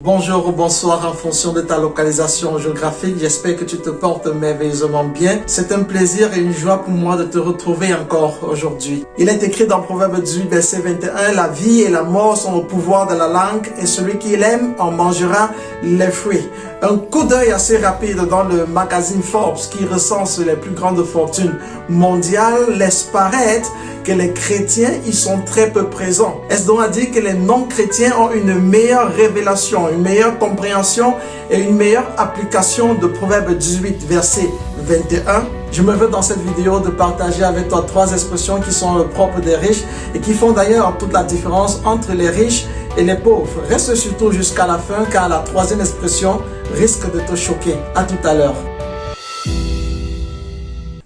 Bonjour ou bonsoir en fonction de ta localisation géographique, j'espère que tu te portes merveilleusement bien. C'est un plaisir et une joie pour moi de te retrouver encore aujourd'hui. Il est écrit dans Proverbe 18, verset 21, « La vie et la mort sont au pouvoir de la langue et celui qui l'aime en mangera les fruits. » Un coup d'œil assez rapide dans le magazine Forbes qui recense les plus grandes fortunes mondiales laisse paraître que les chrétiens y sont très peu présents. Est-ce donc à dire que les non-chrétiens ont une meilleure révélation, une meilleure compréhension et une meilleure application de Proverbe 18, verset 21? Je me veux dans cette vidéo de partager avec toi 3 expressions qui sont propres des riches et qui font d'ailleurs toute la différence entre les riches et les pauvres. Reste surtout jusqu'à la fin car la 3e expression risque de te choquer. À tout à l'heure.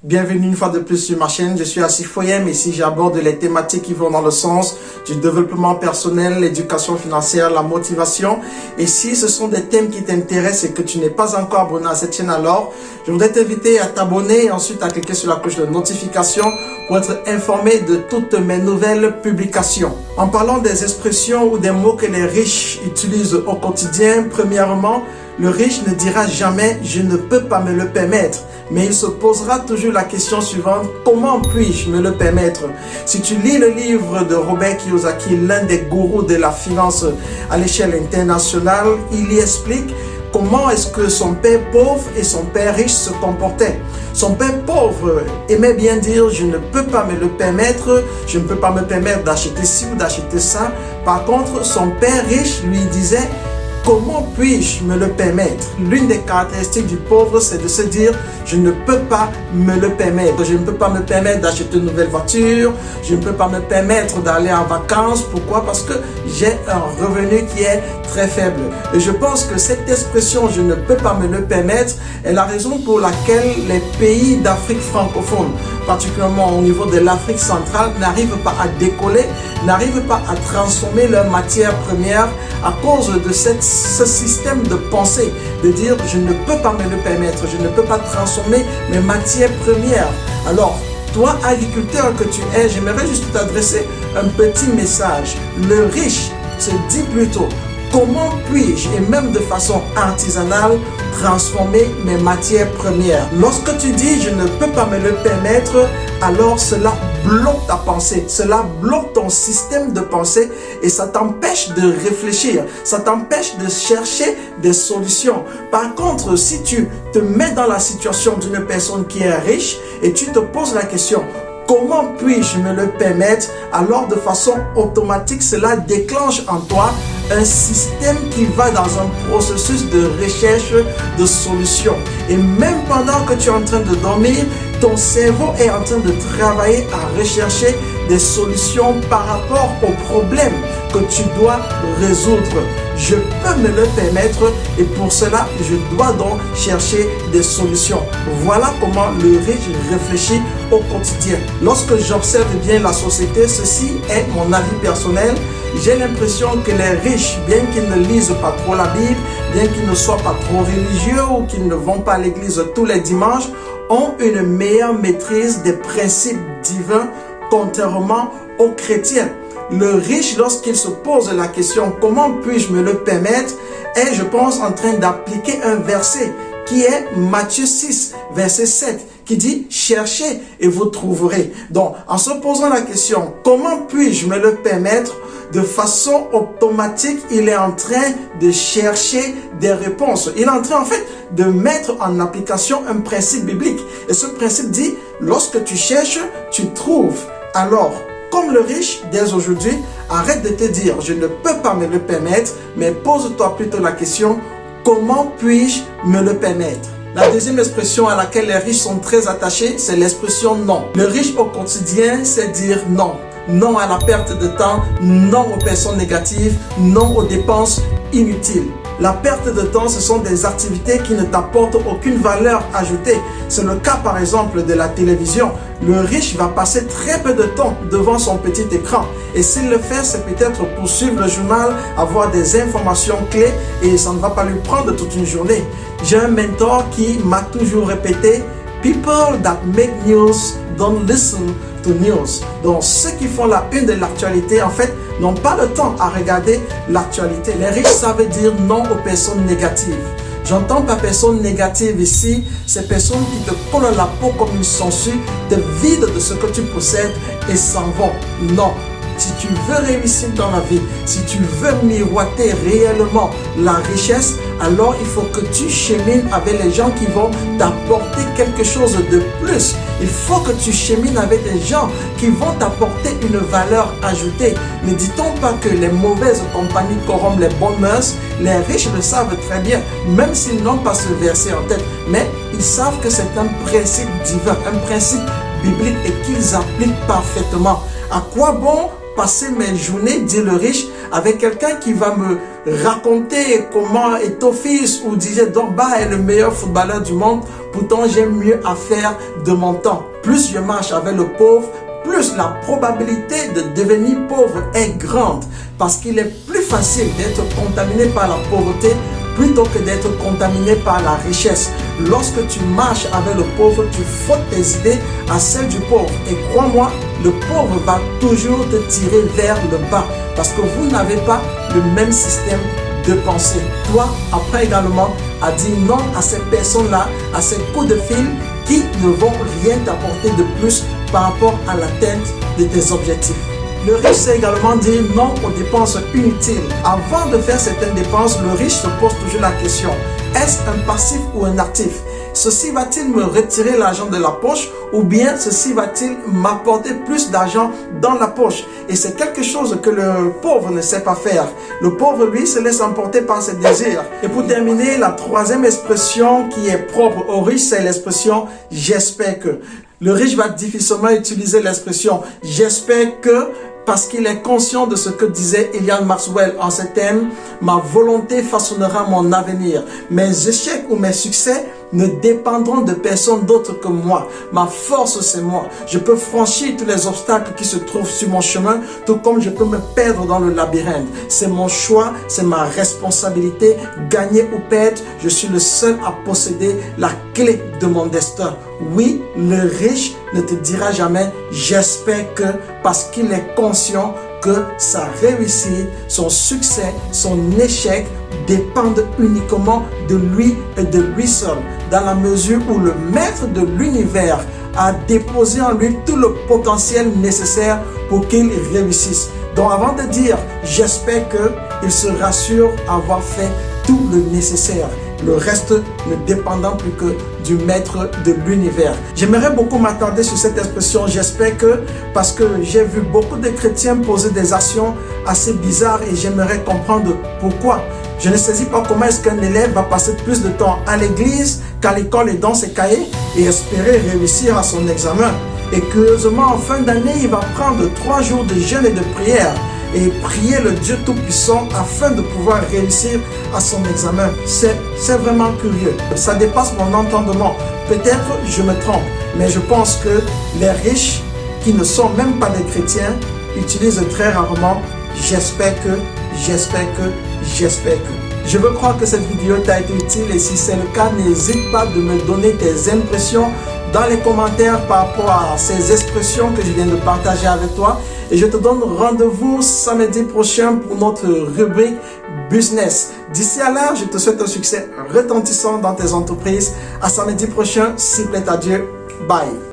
Bienvenue une fois de plus sur ma chaîne, je suis Asif Foyem et ici j'aborde les thématiques qui vont dans le sens du développement personnel, l'éducation financière, la motivation. Et si ce sont des thèmes qui t'intéressent et que tu n'es pas encore abonné à cette chaîne, alors je voudrais t'inviter à t'abonner et ensuite à cliquer sur la cloche de notification pour être informé de toutes mes nouvelles publications. En parlant des expressions ou des mots que les riches utilisent au quotidien, premièrement, le riche ne dira jamais « je ne peux pas me le permettre ». Mais il se posera toujours la question suivante, comment puis-je me le permettre? Si tu lis le livre de Robert Kiyosaki, l'un des gourous de la finance à l'échelle internationale, il y explique comment est-ce que son père pauvre et son père riche se comportaient. Son père pauvre aimait bien dire, je ne peux pas me le permettre, je ne peux pas me permettre d'acheter ci ou d'acheter ça. Par contre, son père riche lui disait, comment puis-je me le permettre? L'une des caractéristiques du pauvre, c'est de se dire, je ne peux pas me le permettre. Je ne peux pas me permettre d'acheter une nouvelle voiture. Je ne peux pas me permettre d'aller en vacances. Pourquoi? Parce que j'ai un revenu qui est très faible. Et je pense que cette expression, je ne peux pas me le permettre, est la raison pour laquelle les pays d'Afrique francophone, particulièrement au niveau de l'Afrique centrale, n'arrivent pas à décoller, n'arrivent pas à transformer leurs matières premières à cause de ce système de pensée, de dire je ne peux pas me le permettre, je ne peux pas transformer mes matières premières. Alors, toi, agriculteur que tu es, j'aimerais juste t'adresser un petit message. Le riche se dit plutôt, comment puis-je, et même de façon artisanale, transformer mes matières premières? Lorsque tu dis « je ne peux pas me le permettre », alors cela bloque ta pensée, cela bloque ton système de pensée et ça t'empêche de réfléchir, ça t'empêche de chercher des solutions. Par contre, si tu te mets dans la situation d'une personne qui est riche et tu te poses la question, comment puis-je me le permettre? Alors de façon automatique, cela déclenche en toi un système qui va dans un processus de recherche de solutions. Et même pendant que tu es en train de dormir, ton cerveau est en train de travailler à rechercher des solutions par rapport aux problèmes que tu dois résoudre. Je peux me le permettre et pour cela, je dois donc chercher des solutions. Voilà comment le riche réfléchit au quotidien. Lorsque j'observe bien la société, ceci est mon avis personnel. J'ai l'impression que les riches, bien qu'ils ne lisent pas trop la Bible, bien qu'ils ne soient pas trop religieux ou qu'ils ne vont pas à l'église tous les dimanches, ont une meilleure maîtrise des principes divins contrairement aux chrétiens. Le riche, lorsqu'il se pose la question « comment puis-je me le permettre ?» est, je pense, en train d'appliquer un verset qui est Matthieu 6, verset 7, qui dit « cherchez et vous trouverez ». Donc, en se posant la question « comment puis-je me le permettre ?» de façon automatique, il est en train de chercher des réponses. Il est en train, en fait, de mettre en application un principe biblique. Et ce principe dit, lorsque tu cherches, tu trouves. Alors, comme le riche, dès aujourd'hui, arrête de te dire, je ne peux pas me le permettre, mais pose-toi plutôt la question, comment puis-je me le permettre? La deuxième expression à laquelle les riches sont très attachés, c'est l'expression non. Le riche au quotidien, c'est dire non. Non à la perte de temps, non aux personnes négatives, non aux dépenses inutiles. La perte de temps, ce sont des activités qui ne t'apportent aucune valeur ajoutée. C'est le cas par exemple de la télévision. Le riche va passer très peu de temps devant son petit écran. Et s'il le fait, c'est peut-être pour suivre le journal, avoir des informations clés et ça ne va pas lui prendre toute une journée. J'ai un mentor qui m'a toujours répété, People that make news don't listen to news. Donc ceux qui font la une de l'actualité, en fait, n'ont pas le temps à regarder l'actualité. Les riches, ça veut dire non aux personnes négatives. J'entends pas personnes négatives ici, ces personnes qui te collent la peau comme une sangsue, te vident de ce que tu possèdes et s'en vont. Non. Si tu veux réussir dans la vie, si tu veux miroiter réellement la richesse, alors il faut que tu chemines avec les gens qui vont t'apporter quelque chose de plus. Il faut que tu chemines avec des gens qui vont t'apporter une valeur ajoutée. Ne dit-on pas que les mauvaises compagnies corrompent les bonnes mœurs? Les riches le savent très bien, même s'ils n'ont pas ce verset en tête. Mais ils savent que c'est un principe divin, un principe biblique et qu'ils appliquent parfaitement. À quoi bon passer mes journées, dit le riche, avec quelqu'un qui va me raconter comment Eto'o-Fils ou DJ Drogba est le meilleur footballeur du monde, pourtant j'ai mieux à faire de mon temps. Plus je marche avec le pauvre, plus la probabilité de devenir pauvre est grande, parce qu'il est plus facile d'être contaminé par la pauvreté plutôt que d'être contaminé par la richesse. Lorsque tu marches avec le pauvre, tu frottes tes idées à celles du pauvre. Et crois-moi, le pauvre va toujours te tirer vers le bas parce que vous n'avez pas le même système de pensée. Toi, apprends également à dire non à ces personnes-là, à ces coups de fil qui ne vont rien t'apporter de plus par rapport à l'atteinte de tes objectifs. Le riche sait également dire non aux dépenses inutiles. Avant de faire certaines dépenses, le riche se pose toujours la question: est-ce un passif ou un actif? Ceci va-t-il me retirer l'argent de la poche ou bien ceci va-t-il m'apporter plus d'argent dans la poche? Et c'est quelque chose que le pauvre ne sait pas faire. Le pauvre, lui, se laisse emporter par ses désirs. Et pour terminer, la troisième expression qui est propre au riche, c'est l'expression « j'espère que ». Le riche va difficilement utiliser l'expression « j'espère que » parce qu'il est conscient de ce que disait Elian Maxwell en ces termes: ma volonté façonnera mon avenir. Mes échecs ou mes succès ne dépendront de personne d'autre que moi. Ma force, c'est moi. Je peux franchir tous les obstacles qui se trouvent sur mon chemin, tout comme je peux me perdre dans le labyrinthe. C'est mon choix, c'est ma responsabilité. Gagner ou perdre, je suis le seul à posséder la clé de mon destin. Oui, le riche ne te dira jamais « j'espère que » parce qu'il est conscient que sa réussite, son succès, son échec dépendent uniquement de lui et de lui seul, dans la mesure où le maître de l'univers a déposé en lui tout le potentiel nécessaire pour qu'il réussisse. Donc avant de dire « j'espère que », il se rassure avoir fait tout le nécessaire. Le reste ne dépendant plus que du maître de l'univers. J'aimerais beaucoup m'attarder sur cette expression « j'espère que » parce que j'ai vu beaucoup de chrétiens poser des actions assez bizarres et j'aimerais comprendre pourquoi. Je ne saisis pas comment est-ce qu'un élève va passer plus de temps à l'église qu'à l'école et dans ses cahiers et espérer réussir à son examen. Et curieusement, en fin d'année, il va prendre 3 jours de jeûne et de prière et prier le Dieu Tout-Puissant afin de pouvoir réussir à son examen. C'est vraiment curieux. Ça dépasse mon entendement. Peut-être je me trompe, mais je pense que les riches qui ne sont même pas des chrétiens utilisent très rarement « j'espère que ». Je veux croire que cette vidéo t'a été utile et si c'est le cas, n'hésite pas de me donner tes impressions dans les commentaires par rapport à ces expressions que je viens de partager avec toi. Et je te donne rendez-vous samedi prochain pour notre rubrique business. D'ici à là, je te souhaite un succès retentissant dans tes entreprises. À samedi prochain, s'il plaît à Dieu. Bye.